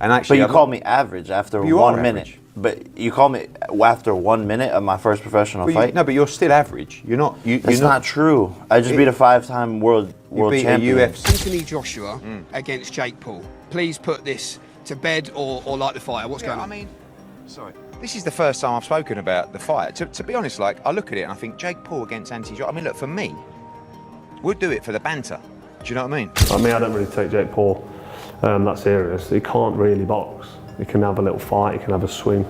And actually, but you called me average after 1 minute. But you called me after 1 minute of my first professional fight. No, but you're still average. You're not. That's not true. I just beat a 5-time world champion. Anthony Joshua against Jake Paul. Please put this to bed or light the fire. What's going on? I mean, sorry. This is the first time I've spoken about the fight. To be honest, like, I look at it and I think Jake Paul against Anthony Joshua. I mean, look, for me, we'll do it for the banter. Do you know what I mean? I don't really take Jake Paul that serious. He can't really box. He can have a little fight, he can have a swing.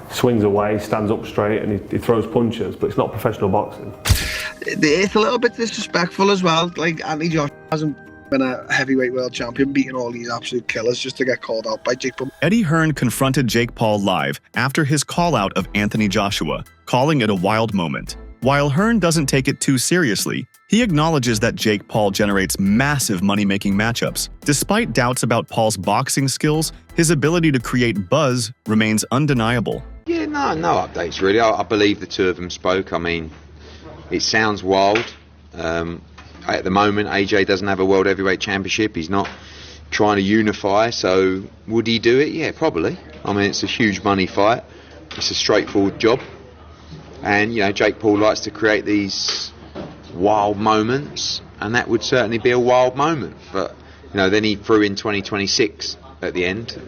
He swings away, stands up straight, and he throws punches, but it's not professional boxing. It's a little bit disrespectful as well. Like, Anthony Joshua hasn't been a heavyweight world champion, beating all these absolute killers just to get called out by Jake Paul. Eddie Hearn confronted Jake Paul live after his call-out of Anthony Joshua, calling it a wild moment. While Hearn doesn't take it too seriously, he acknowledges that Jake Paul generates massive money-making matchups. Despite doubts about Paul's boxing skills, his ability to create buzz remains undeniable. Yeah, no updates really. I believe the two of them spoke. I mean, it sounds wild. At the moment, AJ doesn't have a World Heavyweight Championship. He's not trying to unify, so would he do it? Yeah, probably. I mean, it's a huge money fight. It's a straightforward job. And, you know, Jake Paul likes to create these wild moments, and that would certainly be a wild moment. But, you know, then he threw in 2026 at the end.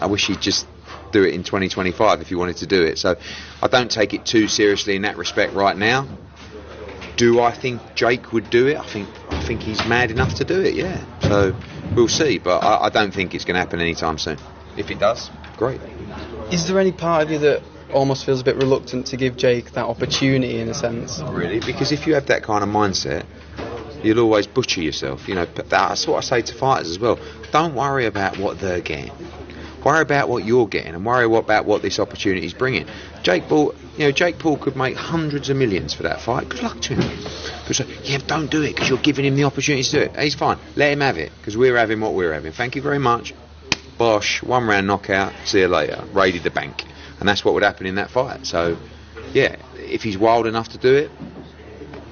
I wish he'd just do it in 2025 if he wanted to do it. So I don't take it too seriously in that respect right now. Do I think Jake would do it? I think he's mad enough to do it, yeah. So we'll see, but I don't think it's going to happen anytime soon. If it does, great. Is there any part of you that almost feels a bit reluctant to give Jake that opportunity in a sense? Not really, because if you have that kind of mindset, you'll always butcher yourself. You know, that's what I say to fighters as well. Don't worry about what they're getting. Worry about what you're getting, and worry about what this opportunity is bringing. Jake Paul could make hundreds of millions for that fight. Good luck to him. People say, yeah, don't do it because you're giving him the opportunity to do it. He's fine. Let him have it because we're having what we're having. Thank you very much. Bosh, 1 round knockout. See you later. Raided the bank, and that's what would happen in that fight. So, yeah, if he's wild enough to do it,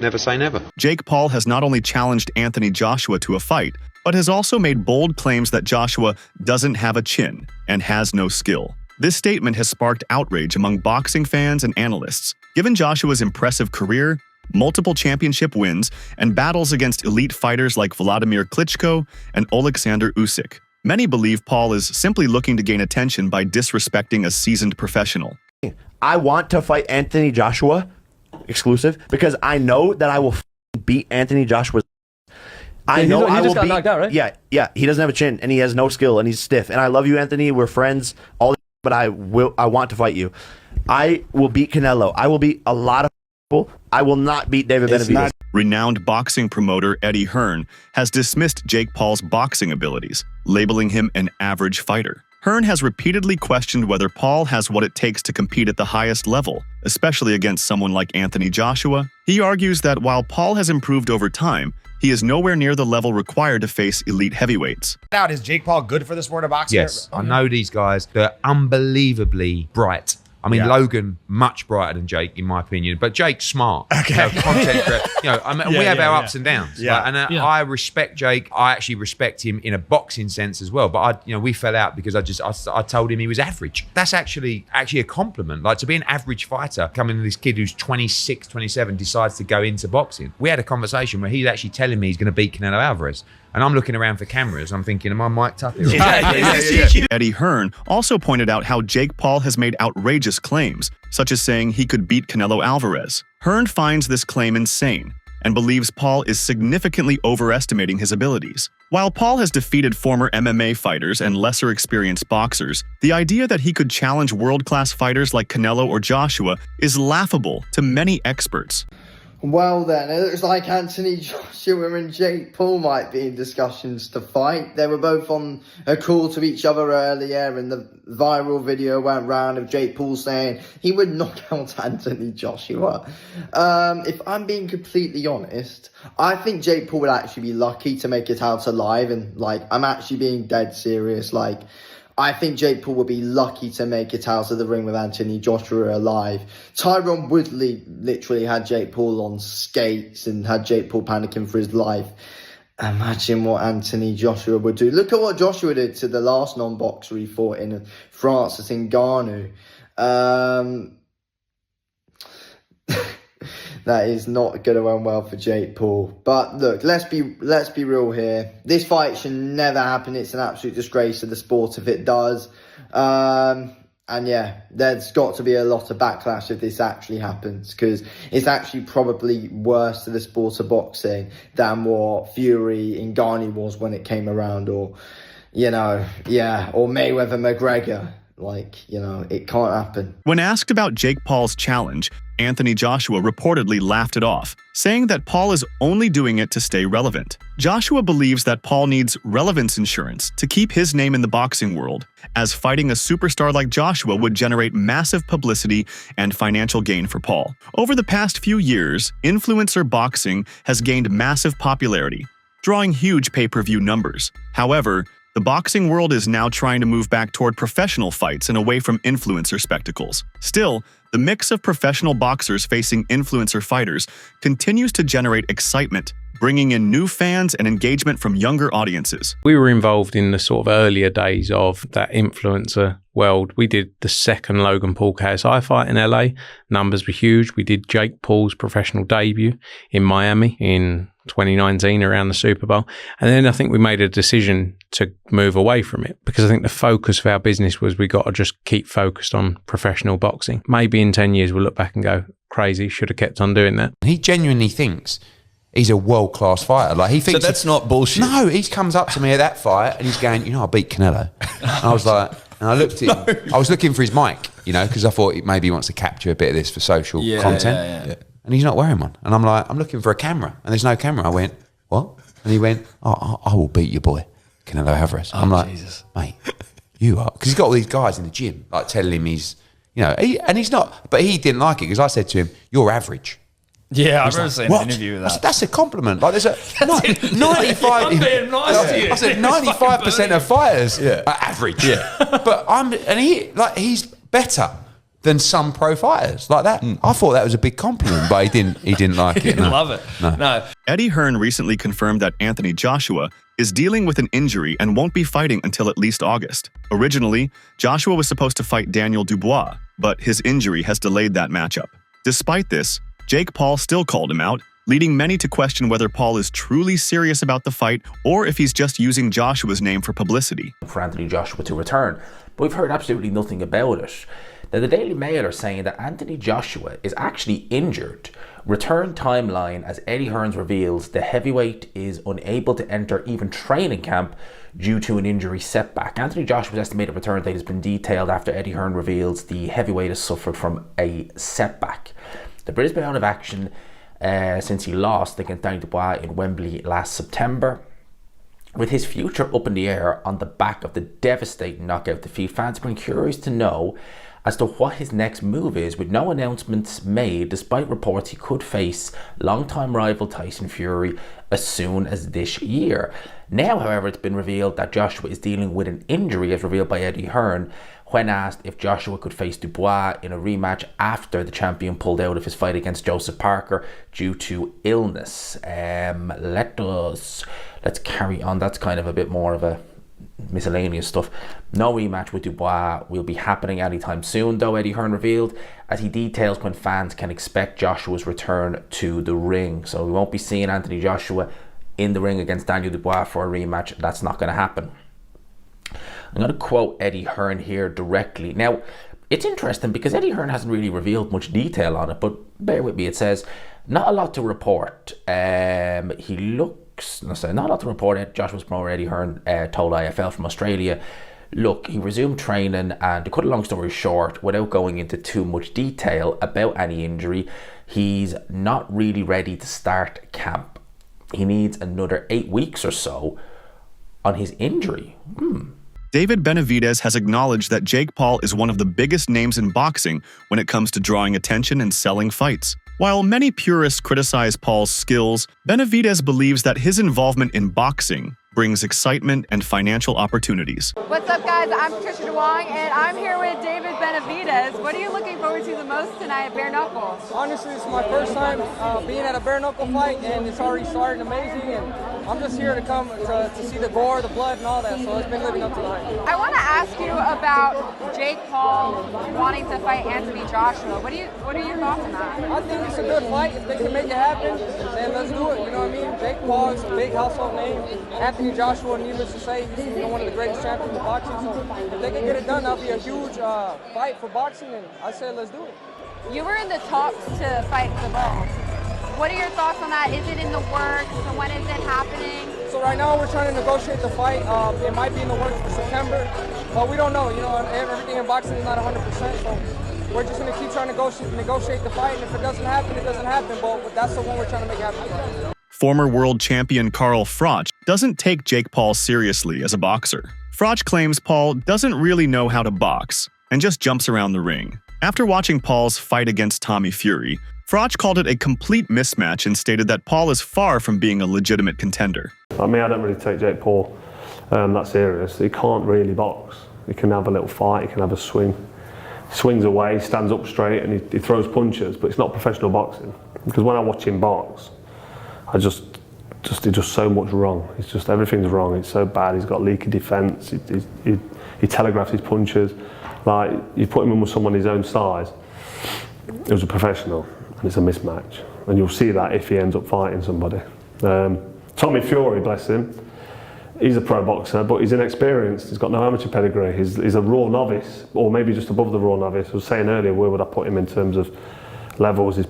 never say never. Jake Paul has not only challenged Anthony Joshua to a fight, but has also made bold claims that Joshua doesn't have a chin and has no skill. This statement has sparked outrage among boxing fans and analysts. Given Joshua's impressive career, multiple championship wins, and battles against elite fighters like Vladimir Klitschko and Alexander Usyk, many believe Paul is simply looking to gain attention by disrespecting a seasoned professional. I want to fight Anthony Joshua, exclusive, because I know that I will beat Anthony Joshua. I know I will beat. Knocked out, right? Yeah. He doesn't have a chin, and he has no skill, and he's stiff. And I love you, Anthony. We're friends. But I want to fight you. I will beat Canelo. I will beat a lot of people. I will not beat David Benavidez. Renowned boxing promoter Eddie Hearn has dismissed Jake Paul's boxing abilities, labeling him an average fighter. Hearn has repeatedly questioned whether Paul has what it takes to compete at the highest level, especially against someone like Anthony Joshua. He argues that while Paul has improved over time, he is nowhere near the level required to face elite heavyweights. Is Jake Paul good for the sport of boxing? Yes, I know these guys. They're unbelievably bright. I mean, Logan, much brighter than Jake, in my opinion. But Jake's smart. Okay. We have our ups and downs. Yeah. I respect Jake. I actually respect him in a boxing sense as well. But we fell out because I told him he was average. That's actually a compliment. Like, to be an average fighter, coming to this kid who's 26, 27, decides to go into boxing. We had a conversation where he's actually telling me he's going to beat Canelo Alvarez. And I'm looking around for cameras. I'm thinking, am I mic'd up here? Eddie Hearn also pointed out how Jake Paul has made outrageous claims, such as saying he could beat Canelo Alvarez. Hearn finds this claim insane and believes Paul is significantly overestimating his abilities. While Paul has defeated former MMA fighters and lesser experienced boxers, the idea that he could challenge world-class fighters like Canelo or Joshua is laughable to many experts. Well then, it looks like Anthony Joshua and Jake Paul might be in discussions to fight. They were both on a call to each other earlier, and the viral video went round of Jake Paul saying he would knock out Anthony Joshua. If I'm being completely honest, I think Jake Paul would actually be lucky to make it out alive, and I'm actually being dead serious. I think Jake Paul would be lucky to make it out of the ring with Anthony Joshua alive. Tyron Woodley literally had Jake Paul on skates and had Jake Paul panicking for his life. Imagine what Anthony Joshua would do. Look at what Joshua did to the last non-boxer he fought in Francis Ngannou. That is not going to end well for Jake Paul. But look, let's be real here. This fight should never happen. It's an absolute disgrace to the sport if it does. And yeah, there's got to be a lot of backlash if this actually happens, because it's actually probably worse to the sport of boxing than what Fury in Ngannou was when it came around, or, you know, or Mayweather McGregor. Like, you know, it can't happen. When asked about Jake Paul's challenge, Anthony Joshua reportedly laughed it off, saying that Paul is only doing it to stay relevant. Joshua believes that Paul needs relevance insurance to keep his name in the boxing world, as fighting a superstar like Joshua would generate massive publicity and financial gain for Paul. Over the past few years, influencer boxing has gained massive popularity, drawing huge pay-per-view numbers. However, the boxing world is now trying to move back toward professional fights and away from influencer spectacles. Still, the mix of professional boxers facing influencer fighters continues to generate excitement, bringing in new fans and engagement from younger audiences. We were involved in the sort of earlier days of that influencer world. We did the second Logan Paul KSI fight in LA. Numbers were huge. We did Jake Paul's professional debut in Miami in 2019 around the Super Bowl. And then I think we made a decision to move away from it, because I think the focus of our business was we got to just keep focused on professional boxing. Maybe in 10 years we'll look back and go, crazy, should have kept on doing that. He genuinely thinks he's a world-class fighter. Like, he thinks, so that's not bullshit. No, he comes up to me at that fight and he's going, you know, I beat Canelo. And I was like, and I looked at him, I was looking for his mic, you know, because I thought maybe he wants to capture a bit of this for social content. Yeah. And he's not wearing one. And I'm like, I'm looking for a camera. And there's no camera. I went, what? And he went, oh, I will beat your boy, Canelo Alvarez. I'm like, Jesus. Mate, you are. Because he's got all these guys in the gym, like, telling him he's, you know, and he's not. But he didn't like it, because I said to him, you're average. Yeah, I've never seen an interview with that. I said, that's a compliment. Like, there's a 95. I'm being nice to you. I said 95% of fighters are average. Yeah. But he's better than some pro fighters like that. I thought that was a big compliment, but he didn't like it. He didn't love it. No. Eddie Hearn recently confirmed that Anthony Joshua is dealing with an injury and won't be fighting until at least August. Originally, Joshua was supposed to fight Daniel Dubois, but his injury has delayed that matchup. Despite this, Jake Paul still called him out, leading many to question whether Paul is truly serious about the fight or if he's just using Joshua's name for publicity. For Anthony Joshua to return, but we've heard absolutely nothing about it. Now, the Daily Mail are saying that Anthony Joshua is actually injured. Return timeline: as Eddie Hearn reveals, the heavyweight is unable to enter even training camp due to an injury setback. Anthony Joshua's estimated return date has been detailed after Eddie Hearn reveals the heavyweight has suffered from a setback. The Brit has been out of action since he lost against Daniel Dubois in Wembley last September. With his future up in the air on the back of the devastating knockout defeat, fans have been curious to know as to what his next move is, with no announcements made, despite reports he could face longtime rival Tyson Fury as soon as this year. Now, however, it's been revealed that Joshua is dealing with an injury, as revealed by Eddie Hearn, when asked if Joshua could face Dubois in a rematch after the champion pulled out of his fight against Joseph Parker due to illness. Let's carry on. That's kind of a bit more of a miscellaneous stuff. No rematch with Dubois will be happening anytime soon, though, Eddie Hearn revealed, as he details when fans can expect Joshua's return to the ring. So we won't be seeing Anthony Joshua in the ring against Daniel Dubois for a rematch. That's not going to happen. I'm going to quote Eddie Hearn here directly. Now, it's interesting because Eddie Hearn hasn't really revealed much detail on it, but bear with me. It says, not a lot to report. Not a lot to report. Joshua's promoter Eddie Hearn told IFL from Australia, look, he resumed training, and to cut a long story short, without going into too much detail about any injury, he's not really ready to start camp. He needs another 8 weeks or so on his injury. David Benavidez has acknowledged that Jake Paul is one of the biggest names in boxing when it comes to drawing attention and selling fights. While many purists criticize Paul's skills, Benavidez believes that his involvement in boxing brings excitement and financial opportunities. What's up, guys? I'm Patricia DeWong, and I'm here with David Benavidez. What are you looking forward to the most tonight at Bare Knuckle? Honestly, this is my first time being at a bare knuckle fight, and it's already starting amazing. And I'm just here to come to see the gore, the blood, and all that. So it's been living up to the hype. I want to ask you about Jake Paul wanting to fight Anthony Joshua. What are your thoughts on that? I think it's a good fight. If they can make it happen, then let's do it. You know what I mean? Jake Paul is a big household name. Anthony Joshua, needless to say, he's one of the greatest champions of boxing. So if they can get it done, that'll be a huge fight for boxing. And I said, let's do it. You were in the talks to fight the ball. What are your thoughts on that? Is it in the works? So when is it happening? So right now we're trying to negotiate the fight. It might be in the works for September, but we don't know. You know, everything in boxing is not 100%. So we're just going to keep trying to negotiate the fight. And if it doesn't happen, it doesn't happen. But that's the one we're trying to make happen. Former world champion Carl Froch doesn't take Jake Paul seriously as a boxer. Froch claims Paul doesn't really know how to box and just jumps around the ring. After watching Paul's fight against Tommy Fury, Froch called it a complete mismatch and stated that Paul is far from being a legitimate contender. I mean, I don't really take Jake Paul that serious. He can't really box. He can have a little fight, he can have a swing. He swings away, stands up straight, and he throws punches, but it's not professional boxing. Because when I watch him box, he does so much wrong. It's just, everything's wrong. It's so bad. He's got leaky defence. He telegraphs his punches. Like, you put him in with someone his own size, it was a professional. And it's a mismatch, and you'll see that if he ends up fighting somebody. Tommy Fury, bless him, he's a pro boxer, but he's inexperienced. He's got no amateur pedigree. He's a raw novice, or maybe just above the raw novice. I was saying earlier, where would I put him in terms of levels? He'd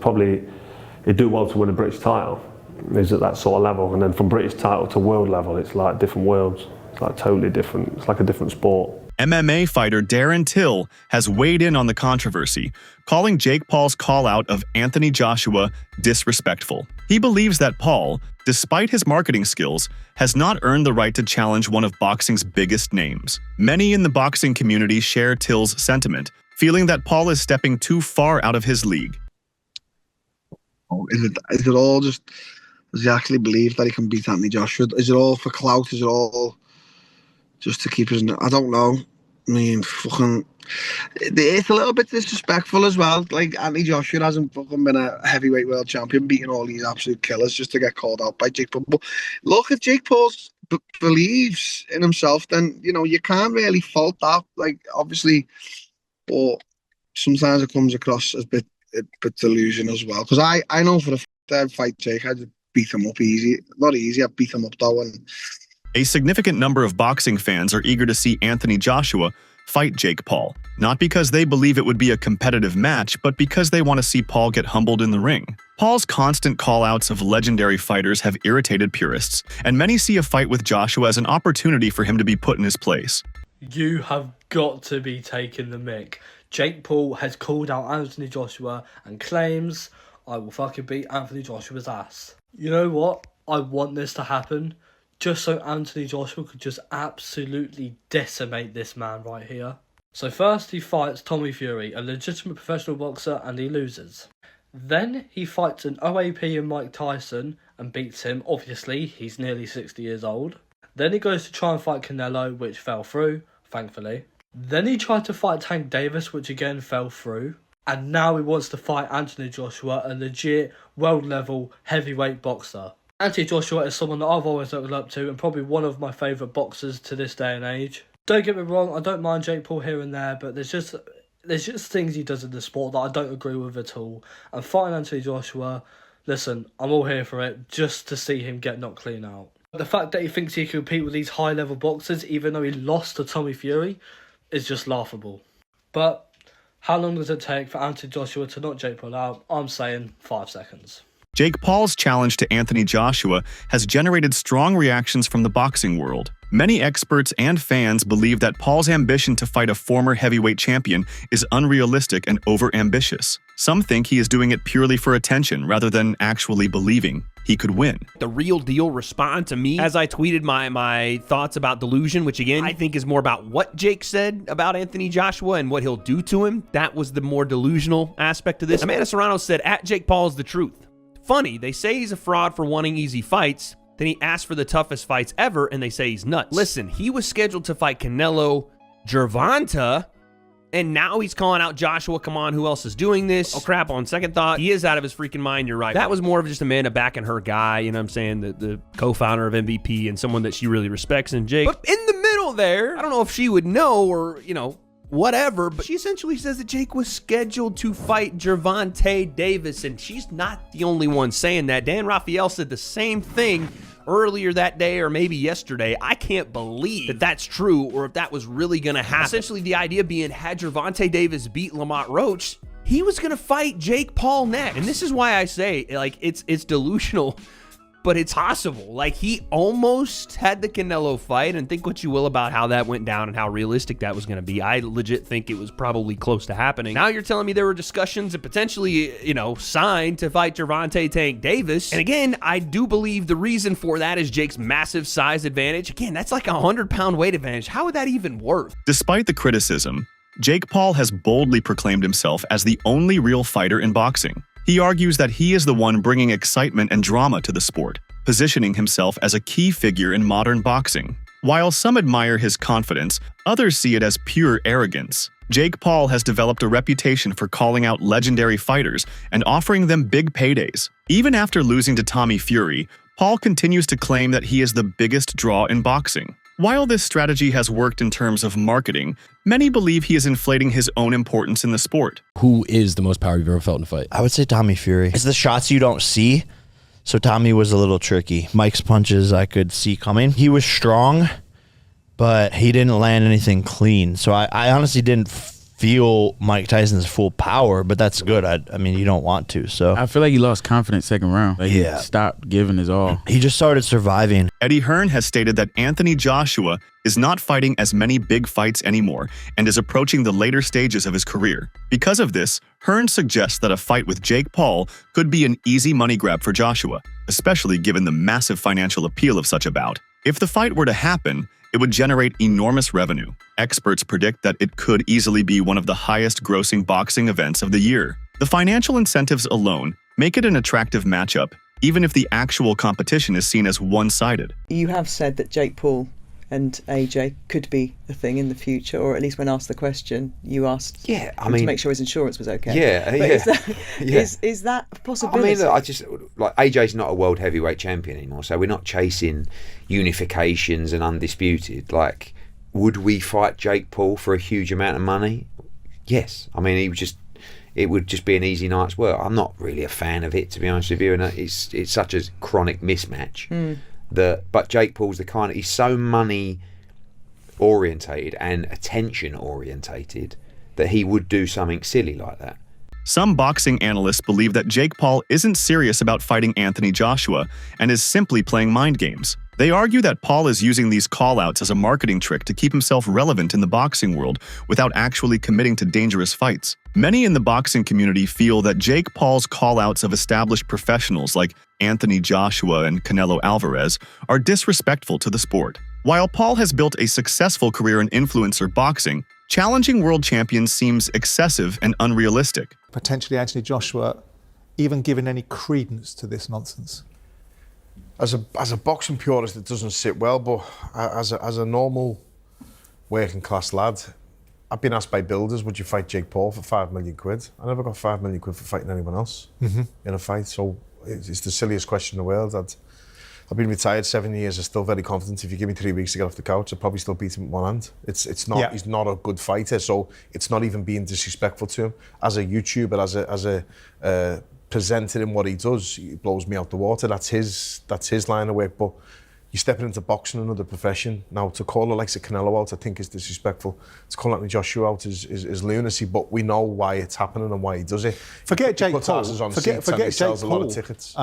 do well to win a British title. He's at that sort of level, and then from British title to world level, it's like different worlds. It's like totally different. It's like a different sport. MMA fighter Darren Till has weighed in on the controversy, calling Jake Paul's call-out of Anthony Joshua disrespectful. He believes that Paul, despite his marketing skills, has not earned the right to challenge one of boxing's biggest names. Many in the boxing community share Till's sentiment, feeling that Paul is stepping too far out of his league. Is it all just, does he actually believe that he can beat Anthony Joshua? Is it all for clout? Is it all just to keep his... I don't know. I mean, fucking... It's a little bit disrespectful as well. Like, Anthony Joshua hasn't fucking been a heavyweight world champion, beating all these absolute killers just to get called out by Jake Paul. But look, if Jake Paul believes in himself, then, you know, you can't really fault that. Like, obviously, but sometimes it comes across as a bit delusion as well. Because I know for the fight Jake, I'd beat him up easy. Not easy, I'd beat him up though. And a significant number of boxing fans are eager to see Anthony Joshua fight Jake Paul, not because they believe it would be a competitive match, but because they want to see Paul get humbled in the ring. Paul's constant call-outs of legendary fighters have irritated purists, and many see a fight with Joshua as an opportunity for him to be put in his place. You have got to be taking the mick. Jake Paul has called out Anthony Joshua and claims, I will fucking beat Anthony Joshua's ass. You know what? I want this to happen, just so Anthony Joshua could just absolutely decimate this man right here. So first he fights Tommy Fury, a legitimate professional boxer, and he loses. Then he fights an OAP and Mike Tyson and beats him. Obviously, he's nearly 60 years old. Then he goes to try and fight Canelo, which fell through, thankfully. Then he tried to fight Tank Davis, which again fell through. And now he wants to fight Anthony Joshua, a legit world-level heavyweight boxer. Anthony Joshua is someone that I've always looked up to and probably one of my favourite boxers to this day and age. Don't get me wrong, I don't mind Jake Paul here and there, but there's just things he does in the sport that I don't agree with at all. And fighting Anthony Joshua, listen, I'm all here for it, just to see him get knocked clean out. The fact that he thinks he can compete with these high-level boxers, even though he lost to Tommy Fury, is just laughable. But how long does it take for Anthony Joshua to knock Jake Paul out? I'm saying 5 seconds. Jake Paul's challenge to Anthony Joshua has generated strong reactions from the boxing world. Many experts and fans believe that Paul's ambition to fight a former heavyweight champion is unrealistic and overambitious. Some think he is doing it purely for attention rather than actually believing he could win. The real deal respond to me as I tweeted my thoughts about delusion, which again, I think is more about what Jake said about Anthony Joshua and what he'll do to him. That was the more delusional aspect of this. Amanda Serrano said, at Jake Paul is the truth. Funny, they say he's a fraud for wanting easy fights, then he asked for the toughest fights ever and they say he's nuts. Listen, he was scheduled to fight Canelo Gervonta And now he's calling out Joshua. Come on, who else is doing this? Oh, crap, on second thought, he is out of his freaking mind. You're right. That was more of just Amanda backing her guy, you know what I'm saying? The co-founder of MVP and someone that she really respects in Jake. But in the middle there, I don't know if she would know or, you know, whatever, but she essentially says that Jake was scheduled to fight Gervonta Davis, and she's not the only one saying that. Dan Raphael said the same thing earlier that day or maybe yesterday. I can't believe that that's true or if that was really going to happen. Essentially, the idea being, had Gervonta Davis beat Lamont Roach, he was going to fight Jake Paul next. And this is why I say, like, it's delusional, but it's possible. Like, he almost had the Canelo fight, and think what you will about how that went down and how realistic that was going to be. I legit think it was probably close to happening. Now you're telling me there were discussions and potentially, you know, signed to fight Gervonta Tank Davis. And again, I do believe the reason for that is Jake's massive size advantage. Again, that's like a 100-pound weight advantage. How would that even work? Despite the criticism, Jake Paul has boldly proclaimed himself as the only real fighter in boxing. He argues that he is the one bringing excitement and drama to the sport, positioning himself as a key figure in modern boxing. While some admire his confidence, others see it as pure arrogance. Jake Paul has developed a reputation for calling out legendary fighters and offering them big paydays. Even after losing to Tommy Fury, Paul continues to claim that he is the biggest draw in boxing. While this strategy has worked in terms of marketing, many believe he is inflating his own importance in the sport. Who is the most power you've ever felt in a fight? I would say Tommy Fury. It's the shots you don't see. So Tommy was a little tricky. Mike's punches I could see coming. He was strong, but he didn't land anything clean. So I honestly didn't feel Mike Tyson's full power, but that's good. I mean, you don't want to. So I feel like he lost confidence second round. Like, he stopped giving his all. He just started surviving. Eddie Hearn has stated that Anthony Joshua is not fighting as many big fights anymore and is approaching the later stages of his career. Because of this, Hearn suggests that a fight with Jake Paul could be an easy money grab for Joshua, especially given the massive financial appeal of such a bout. If the fight were to happen, it would generate enormous revenue. Experts predict that it could easily be one of the highest-grossing boxing events of the year. The financial incentives alone make it an attractive matchup, even if the actual competition is seen as one-sided. You have said that Jake Paul and AJ could be a thing in the future, or at least when asked the question, you asked him to make sure his insurance was okay. Is that a possibility? I mean, look, I just, like, AJ's not a world heavyweight champion anymore, so we're not chasing unifications and undisputed. Like, would we fight Jake Paul for a huge amount of money? Yes. I mean, it would just be an easy night's work. I'm not really a fan of it, to be honest with you, and it's such a chronic mismatch. But Jake Paul's the kind of, he's so money orientated and attention orientated that he would do something silly like that. Some boxing analysts believe that Jake Paul isn't serious about fighting Anthony Joshua and is simply playing mind games. They argue that Paul is using these call-outs as a marketing trick to keep himself relevant in the boxing world without actually committing to dangerous fights. Many in the boxing community feel that Jake Paul's call-outs of established professionals like Anthony Joshua and Canelo Alvarez are disrespectful to the sport. While Paul has built a successful career in influencer boxing, challenging world champions seems excessive and unrealistic. Potentially Anthony Joshua even giving any credence to this nonsense? As a boxing purist, it doesn't sit well, but as a normal working class lad, I've been asked by builders, would you fight Jake Paul for £5 million? I never got £5 million for fighting anyone else in a fight, so it's the silliest question in the world. I've been retired 7 years, I'm still very confident. If you give me 3 weeks to get off the couch, I'll probably still beat him with one hand. It's not. He's not a good fighter, so it's not even being disrespectful to him. As a YouTuber, as a presenter in what he does, he blows me out the water. That's his line of work. But you're stepping into boxing, another profession. Now, to call it like a Canelo out, I think is disrespectful. To call Anthony Joshua out is lunacy, but we know why it's happening and why he does it. Forget Jake Paul. Forget Jake Paul. A lot of tickets.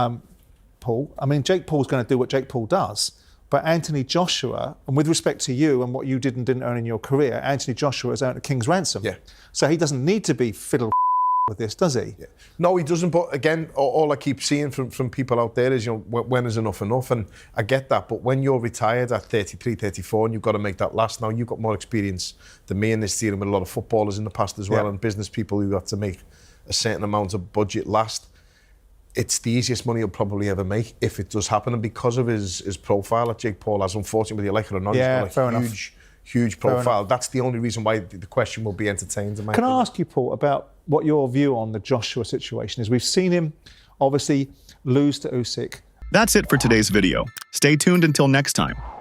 Paul. I mean, Jake Paul's going to do what Jake Paul does. But Anthony Joshua, and with respect to you and what you did and didn't earn in your career, Anthony Joshua has earned a king's ransom. Yeah. So he doesn't need to be fiddled with this, does he? Yeah. No, he doesn't. But again, all I keep seeing from people out there is, when is enough enough? And I get that. But when you're retired at 33, 34, and you've got to make that last, now you've got more experience than me in this, dealing with a lot of footballers in the past as well, and business people who have to make a certain amount of budget last. It's the easiest money he'll probably ever make if it does happen. And because of his profile that Jake Paul has, unfortunately, whether you like it or not, he's got a huge profile. That's the only reason why the question will be entertained. Can I ask you, Paul, about what your view on the Joshua situation is? We've seen him obviously lose to Usyk. That's it for today's video. Stay tuned until next time.